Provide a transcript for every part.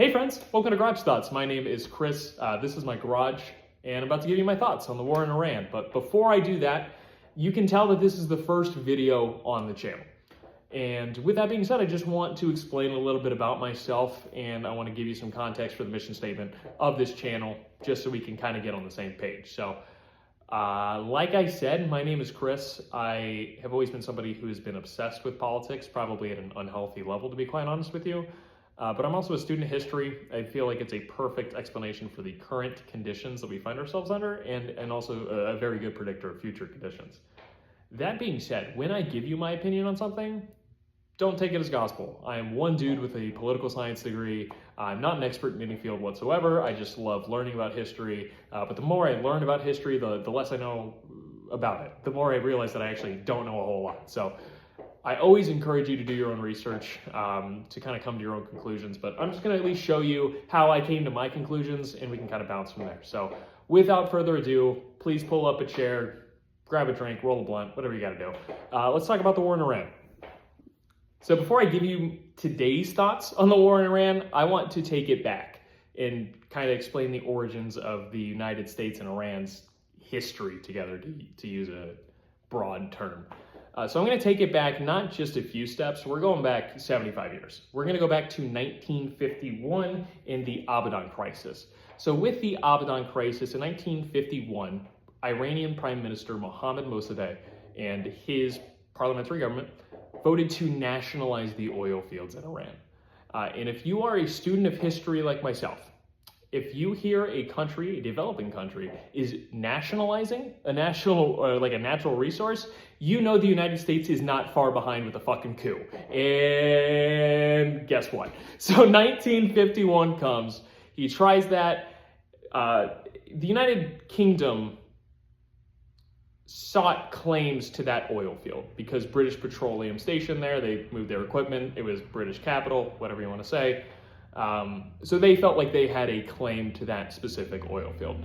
Hey friends, welcome to Garage Thoughts. My name is Chris. This is my garage, and I'm about to give you my thoughts on the war in Iran. But before I do that, you can tell that this is the first video on the channel. And with that being said, I just want to explain a little bit about myself, and I want to give you some context for the mission statement of this channel, just so we can kind of get on the same page. So, like I said, my name is Chris. I have always been somebody who has been obsessed with politics, probably at an unhealthy level, to be quite honest with you. But I'm also a student of history. I feel like it's a perfect explanation for the current conditions that we find ourselves under, and also a very good predictor of future conditions. That being said, when I give you my opinion on something, don't take it as gospel. I am one dude with a political science degree. I'm not an expert in any field whatsoever. I just love learning about history. But the more I learn about history, the less I know about it. The more I realize that I actually don't know a whole lot. So I always encourage you to do your own research to kind of come to your own conclusions, but I'm just going to at least show you how I came to my conclusions, and we can kind of bounce from there. So without further ado, please pull up a chair, grab a drink, roll a blunt, whatever you got to do. Let's talk about the war in Iran. So before I give you today's thoughts on the war in Iran, I want to take it back and kind of explain the origins of the United States and Iran's history together, to use a broad term. So I'm going to take it back not just a few steps. We're going back 75 years. We're going to go back to 1951 in the Abadan crisis. So with the Abadan crisis in 1951, Iranian Prime Minister Mohammad Mossadegh and his parliamentary government voted to nationalize the oil fields in Iran. And if you are a student of history like myself, if you hear a country, a developing country, is nationalizing a natural resource, you know the United States is not far behind with a fucking coup. And guess what? So 1951 comes, he tries that. The United Kingdom sought claims to that oil field because British Petroleum stationed there, they moved their equipment, it was British capital, whatever you want to say. So they felt like they had a claim to that specific oil field.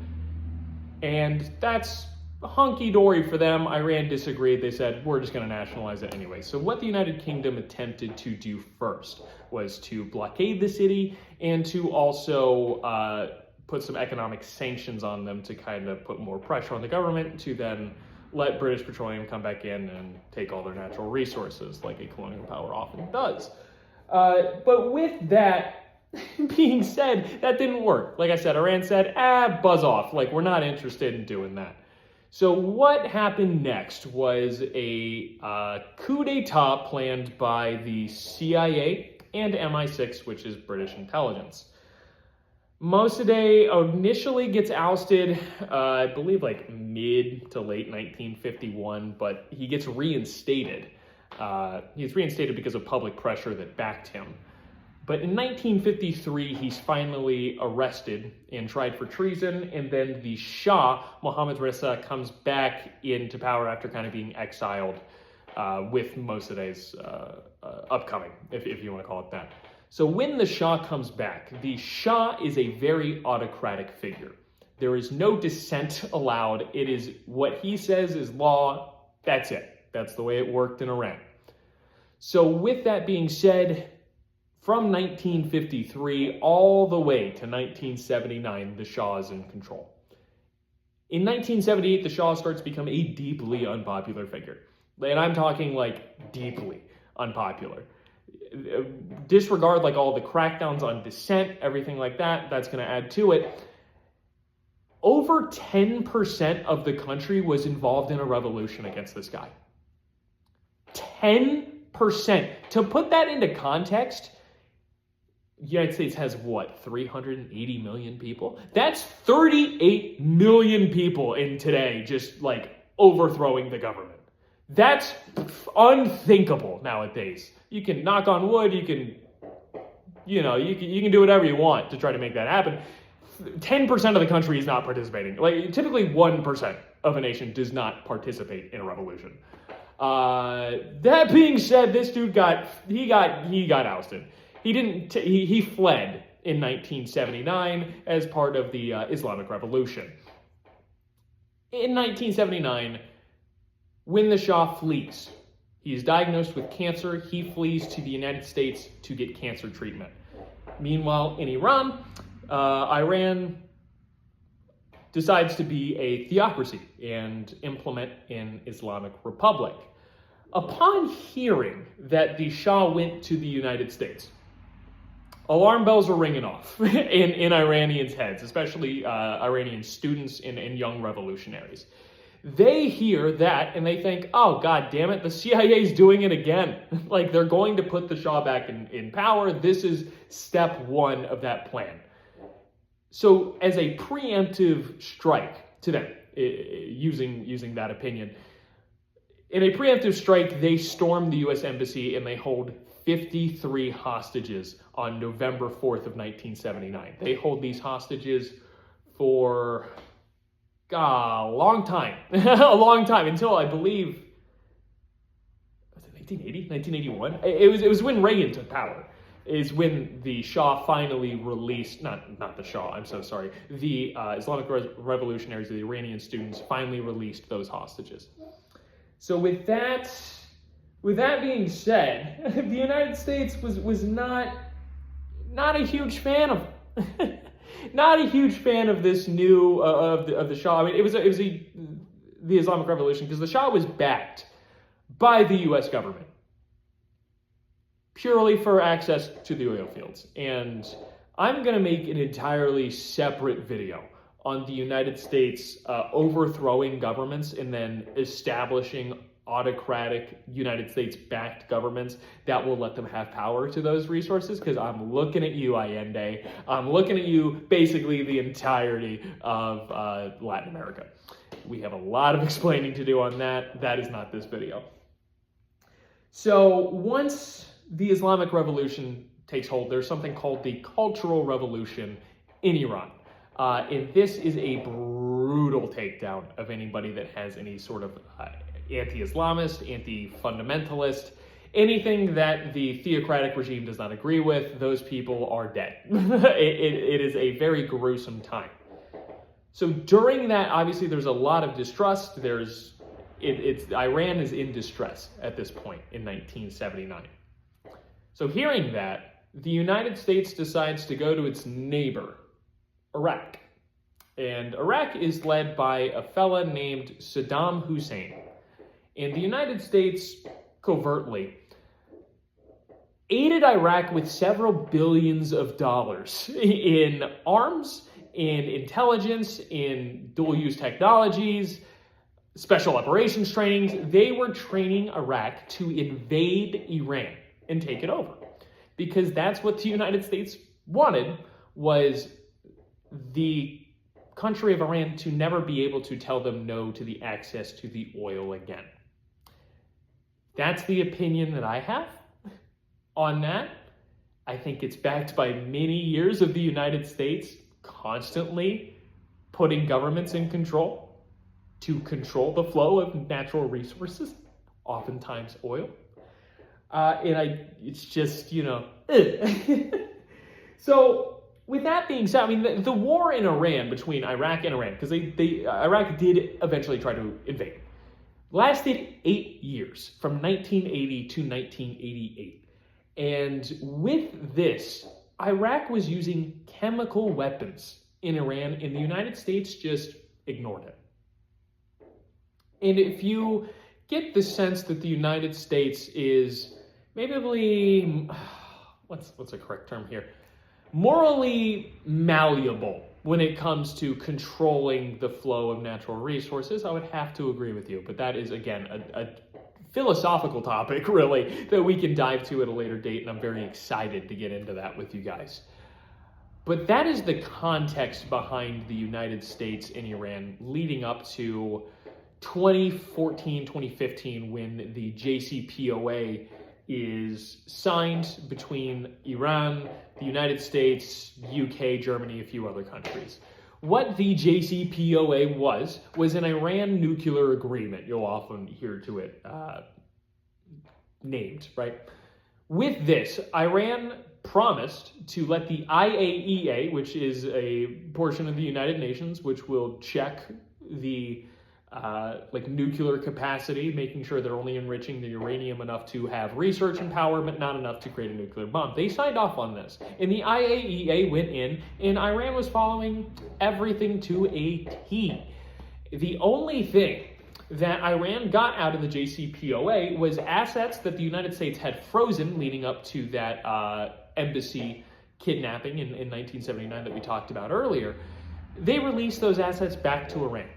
And that's hunky-dory for them. Iran disagreed. They said, we're just going to nationalize it anyway. So what the United Kingdom attempted to do first was to blockade the city and to also put some economic sanctions on them to kind of put more pressure on the government to then let British Petroleum come back in and take all their natural resources like a colonial power often does. But with that being said, that didn't work. Like I said, Iran said, buzz off. Like, we're not interested in doing that. So what happened next was a coup d'etat planned by the CIA and MI6, which is British intelligence. Mossadegh initially gets ousted, I believe like mid to late 1951, but he gets reinstated. He's reinstated because of public pressure that backed him. But in 1953, he's finally arrested and tried for treason, and then the Shah, Mohammad Reza, comes back into power after kind of being exiled with Mossadegh's upcoming, if you want to call it that. So when the Shah comes back, the Shah is a very autocratic figure. There is no dissent allowed. It is what he says is law. That's it. That's the way it worked in Iran. So with that being said, from 1953 all the way to 1979, the Shah is in control. In 1978, the Shah starts to become a deeply unpopular figure. And I'm talking like deeply unpopular. Disregard like all the crackdowns on dissent, everything like that, that's going to add to it. Over 10% of the country was involved in a revolution against this guy. 10%. To put that into context, the United States has what, 380 million people? That's 38 million people in today just like overthrowing the government. That's unthinkable nowadays. You can knock on wood, you can do whatever you want to try to make that happen. 10% of the country is not participating. Like, typically 1% of a nation does not participate in a revolution. That being said, this dude got ousted. He fled in 1979 as part of the Islamic Revolution. In 1979, when the Shah flees, he is diagnosed with cancer. He flees to the United States to get cancer treatment. Meanwhile, in Iran, Iran decides to be a theocracy and implement an Islamic republic. Upon hearing that the Shah went to the United States, alarm bells are ringing off in Iranians' heads, especially Iranian students and young revolutionaries. They hear that and they think, oh, God damn it, the CIA's doing it again. Like, they're going to put the Shah back in power. This is step one of that plan. So as a preemptive strike to them, using that opinion, in a preemptive strike, they storm the U.S. Embassy and they hold 53 hostages on November 4th of 1979. They hold these hostages for a long time, a long time, until I believe, was it 1980, 1981? It was when Reagan took power, is when the Shah finally released, not the Shah, I'm so sorry, the Islamic revolutionaries, the Iranian students, finally released those hostages. So with that being said, the United States was not a huge fan of not a huge fan of this new of the Shah. I mean, it was the Islamic Revolution, because the Shah was backed by the U.S. government purely for access to the oil fields. And I'm going to make an entirely separate video on the United States overthrowing governments and then establishing autocratic United States-backed governments that will let them have power to those resources, because I'm looking at you, Allende. I'm looking at you, basically the entirety of Latin America. We have a lot of explaining to do on that. That is not this video. So once the Islamic Revolution takes hold, there's something called the Cultural Revolution in Iran. And this is a brutal takedown of anybody that has any sort of anti-Islamist, anti-fundamentalist, anything that the theocratic regime does not agree with. Those people are dead. It is a very gruesome time. So during that, obviously, there's a lot of distrust. Iran is in distress at this point in 1979. So hearing that, the United States decides to go to its neighbor, Iraq. And Iraq is led by a fella named Saddam Hussein. And the United States, covertly, aided Iraq with several billions of dollars in arms, in intelligence, in dual-use technologies, special operations trainings. They were training Iraq to invade Iran and take it over, because that's what the United States wanted, was the country of Iran to never be able to tell them no to the access to the oil again. That's the opinion that I have on that. I think it's backed by many years of the United States constantly putting governments in control to control the flow of natural resources, oftentimes oil. It's just, So with that being said, I mean, the war in Iran, between Iraq and Iran, because Iraq did eventually try to invade, lasted 8 years, from 1980 to 1988. And with this, Iraq was using chemical weapons in Iran, and the United States just ignored it. And if you get the sense that the United States is maybe, what's a correct term here? Morally malleable when it comes to controlling the flow of natural resources, I would have to agree with you. But that is, again, a philosophical topic, really, that we can dive to at a later date, and I'm very excited to get into that with you guys. But that is the context behind the United States and Iran leading up to 2014, 2015, when the JCPOA is signed between Iran, the United States, UK, Germany, a few other countries. What the JCPOA was an Iran nuclear agreement. You'll often hear to it named, right? With this, Iran promised to let the IAEA, which is a portion of the United Nations, which will check the like nuclear capacity, making sure they're only enriching the uranium enough to have research and power, but not enough to create a nuclear bomb. They signed off on this. And the IAEA went in, and Iran was following everything to a T. The only thing that Iran got out of the JCPOA was assets that the United States had frozen leading up to that embassy kidnapping in 1979 that we talked about earlier. They released those assets back to Iran.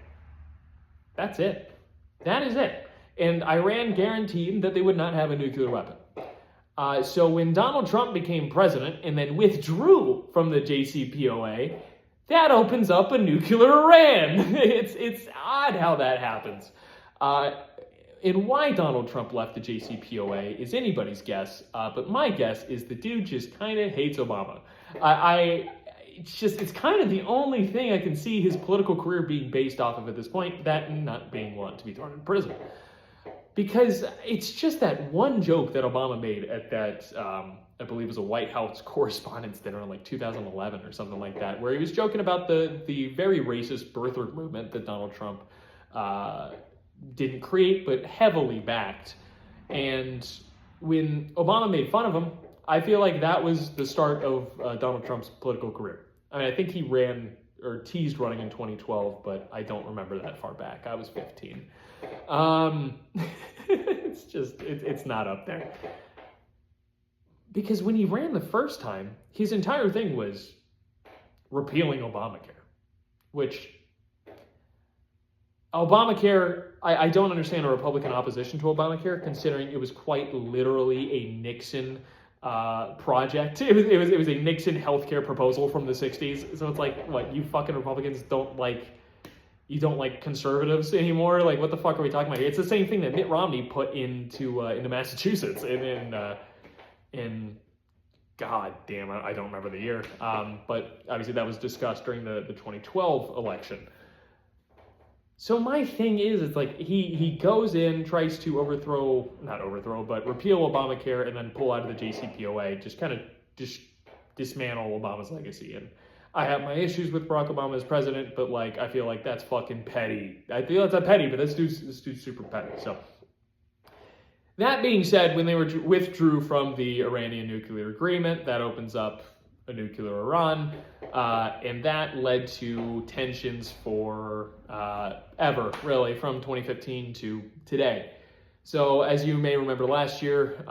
That's it. That is it. And Iran guaranteed that they would not have a nuclear weapon. So when Donald Trump became president and then withdrew from the JCPOA, that opens up a nuclear Iran. It's odd how that happens. And why Donald Trump left the JCPOA is anybody's guess, but my guess is the dude just kind of hates Obama. It's kind of the only thing I can see his political career being based off of at this point, that and not being willing to be thrown in prison. Because it's just that one joke that Obama made at that, I believe it was a White House Correspondents' Dinner in like 2011 or something like that, where he was joking about the very racist birther movement that Donald Trump didn't create, but heavily backed. And when Obama made fun of him, I feel like that was the start of Donald Trump's political career. I mean, I think he ran or teased running in 2012, but I don't remember that far back. I was 15. It's not up there. Because when he ran the first time, his entire thing was repealing Obamacare, which Obamacare, I don't understand a Republican opposition to Obamacare, considering it was quite literally a Nixon project. It was a Nixon healthcare proposal from the 60s. So it's like, what, you fucking Republicans don't like conservatives anymore? Like, what the fuck are we talking about here? It's the same thing that Mitt Romney put into Massachusetts in God damn it, I don't remember the year. But obviously that was discussed during the 2012 election. So my thing is, it's like he goes in, tries to repeal Obamacare and then pull out of the JCPOA, just kind of dismantle Obama's legacy. And I have my issues with Barack Obama as president, but like I feel like that's fucking petty. I feel it's not petty, but this dude's super petty. So that being said, when they withdrew from the Iranian nuclear agreement, that opens up a nuclear Iran, and that led to tensions for ever, really, from 2015 to today. So as you may remember last year,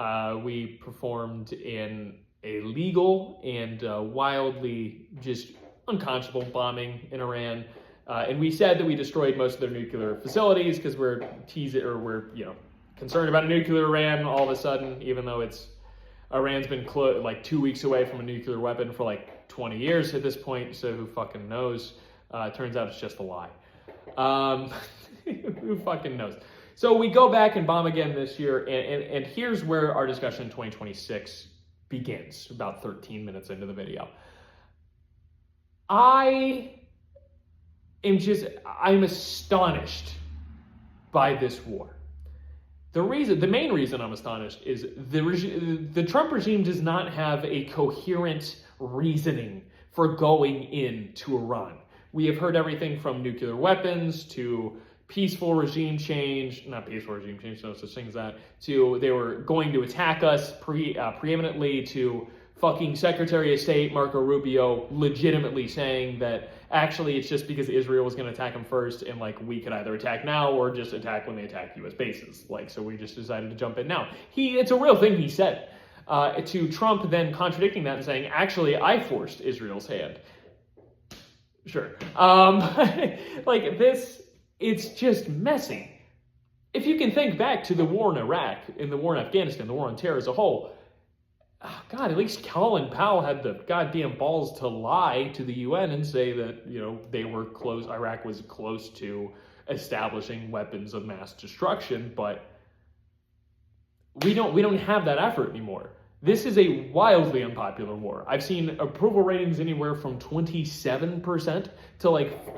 we performed an illegal and wildly just unconscionable bombing in Iran, and we said that we destroyed most of their nuclear facilities because we're concerned about a nuclear Iran all of a sudden, even though Iran's been like 2 weeks away from a nuclear weapon for like 20 years at this point, so who fucking knows? Turns out it's just a lie. Who fucking knows? So we go back and bomb again this year, and here's where our discussion in 2026 begins, about 13 minutes into the video. I'm astonished by this war. The main reason I'm astonished is the Trump regime does not have a coherent reasoning for going into Iran. We have heard everything from nuclear weapons to peaceful regime change, not peaceful regime change, no such thing as that, to they were going to attack us preeminently, to fucking Secretary of State Marco Rubio legitimately saying that actually it's just because Israel was going to attack them first, and like we could either attack now or just attack when they attack U.S. bases. Like, so we just decided to jump in now. It's a real thing he said. To Trump then contradicting that and saying, actually, I forced Israel's hand. Sure. Like this, it's just messy. If you can think back to the war in Iraq, and the war in Afghanistan, the war on terror as a whole, God, at least Colin Powell had the goddamn balls to lie to the UN and say that, Iraq was close to establishing weapons of mass destruction, but we don't have that effort anymore. This is a wildly unpopular war. I've seen approval ratings anywhere from 27% to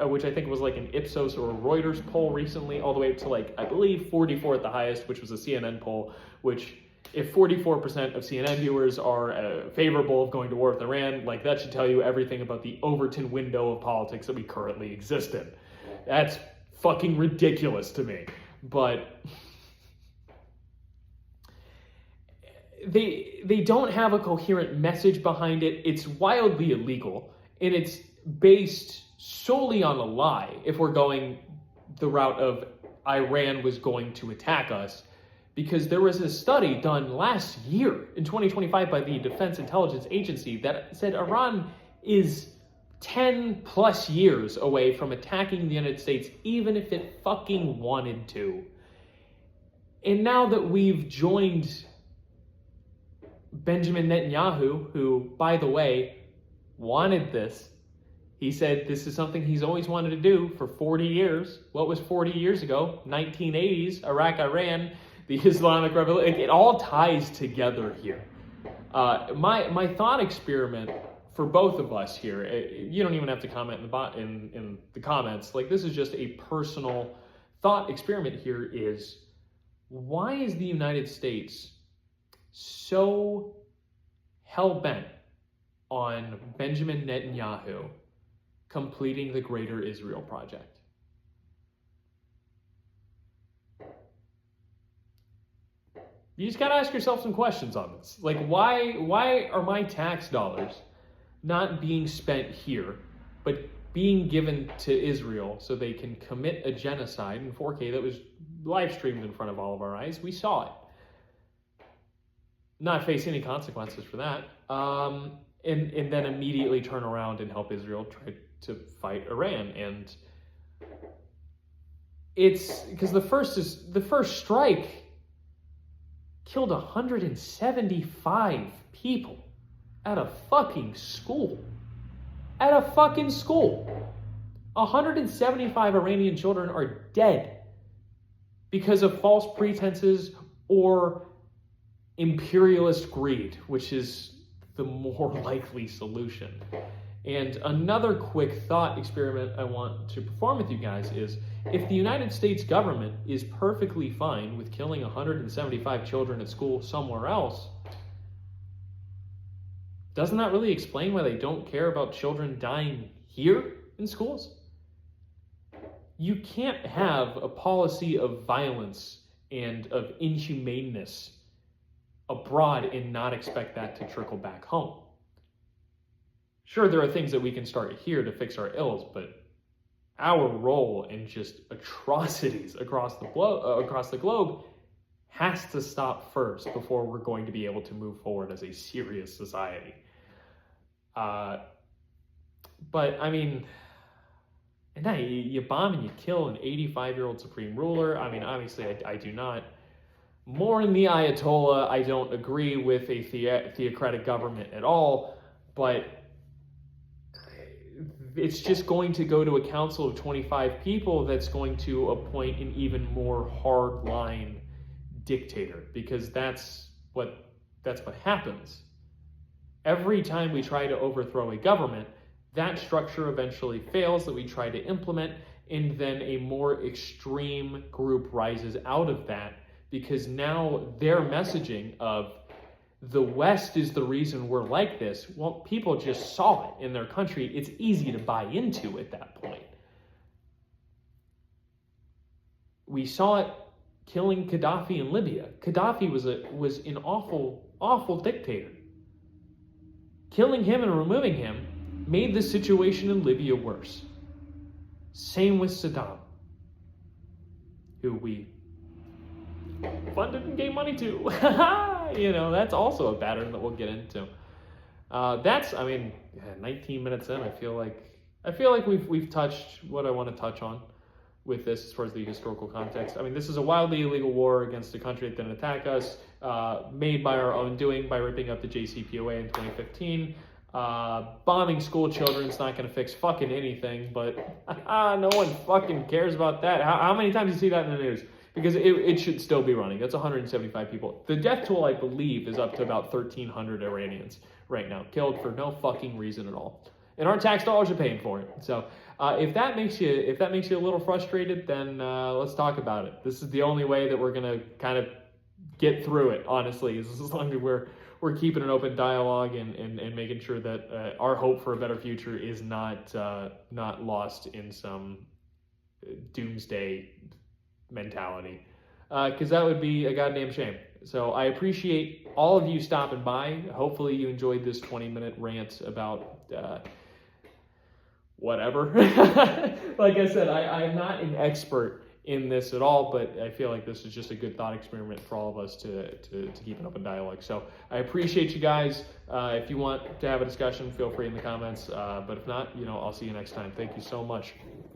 which I think was like an Ipsos or a Reuters poll recently, all the way up to I believe 44 at the highest, which was a CNN poll, which if 44% of CNN viewers are favorable of going to war with Iran, that should tell you everything about the Overton window of politics that we currently exist in. That's fucking ridiculous to me. But they don't have a coherent message behind it. It's wildly illegal, and it's based solely on a lie if we're going the route of Iran was going to attack us, because there was a study done last year in 2025 by the Defense Intelligence Agency that said Iran is 10 plus years away from attacking the United States, even if it fucking wanted to. And now that we've joined Benjamin Netanyahu, who, by the way, wanted this, he said this is something he's always wanted to do for 40 years. What was 40 years ago? 1980s, Iraq, Iran, the Islamic Revolution. It all ties together here. My thought experiment for both of us here, you don't even have to comment in the comments. Like, this is just a personal thought experiment here, is why is the United States so hell-bent on Benjamin Netanyahu completing the Greater Israel Project? You just gotta ask yourself some questions on this. Like, why are my tax dollars not being spent here, but being given to Israel so they can commit a genocide in 4K that was live streamed in front of all of our eyes? We saw it. Not face any consequences for that. And then immediately turn around and help Israel try to fight Iran. And it's because the first strike killed 175 people at a fucking school. At a fucking school. 175 Iranian children are dead because of false pretenses or imperialist greed, which is the more likely solution. And another quick thought experiment I want to perform with you guys is, if the United States government is perfectly fine with killing 175 children at school somewhere else, doesn't that really explain why they don't care about children dying here in schools? You can't have a policy of violence and of inhumaneness abroad and not expect that to trickle back home. Sure, there are things that we can start here to fix our ills, but our role in just atrocities across the globe has to stop first before we're going to be able to move forward as a serious society. But I mean, and now you bomb and you kill an 85-year-old supreme ruler. I mean, obviously I do not mourn the Ayatollah. I don't agree with a theocratic government at all, but it's just going to go to a council of 25 people that's going to appoint an even more hardline dictator, because that's what happens. Every time we try to overthrow a government, that structure eventually fails that we try to implement, and then a more extreme group rises out of that, because now their messaging of the West is the reason we're like this, well, people just saw it in their country. It's easy to buy into at that point. We saw it killing Gaddafi in Libya. Gaddafi was an awful dictator. Killing him and removing him made the situation in Libya worse. Same with Saddam, who we funded and gave money to. You know, that's also a pattern that we'll get into. 19 minutes in, I feel like we've touched what I want to touch on with this as far as the historical context. I mean, this is a wildly illegal war against a country that didn't attack us, made by our own doing by ripping up the JCPOA in 2015. Bombing school children is not going to fix fucking anything, but no one fucking cares about that. How many times do you see that in the news? Because it should still be running. That's 175 people. The death toll, I believe, is up to about 1,300 Iranians right now, killed for no fucking reason at all. And our tax dollars are paying for it. So if that makes you a little frustrated, then let's talk about it. This is the only way that we're gonna kind of get through it, honestly, is as long as we're keeping an open dialogue and making sure that our hope for a better future is not lost in some doomsday mentality, because that would be a goddamn shame. So I appreciate all of you stopping by. Hopefully you enjoyed this 20-minute rant about whatever. Like I said, I am not an expert in this at all, but I feel like this is just a good thought experiment for all of us to keep an open dialogue. So I appreciate you guys. If you want to have a discussion, feel free in the comments. But if not, I'll see you next time. Thank you so much.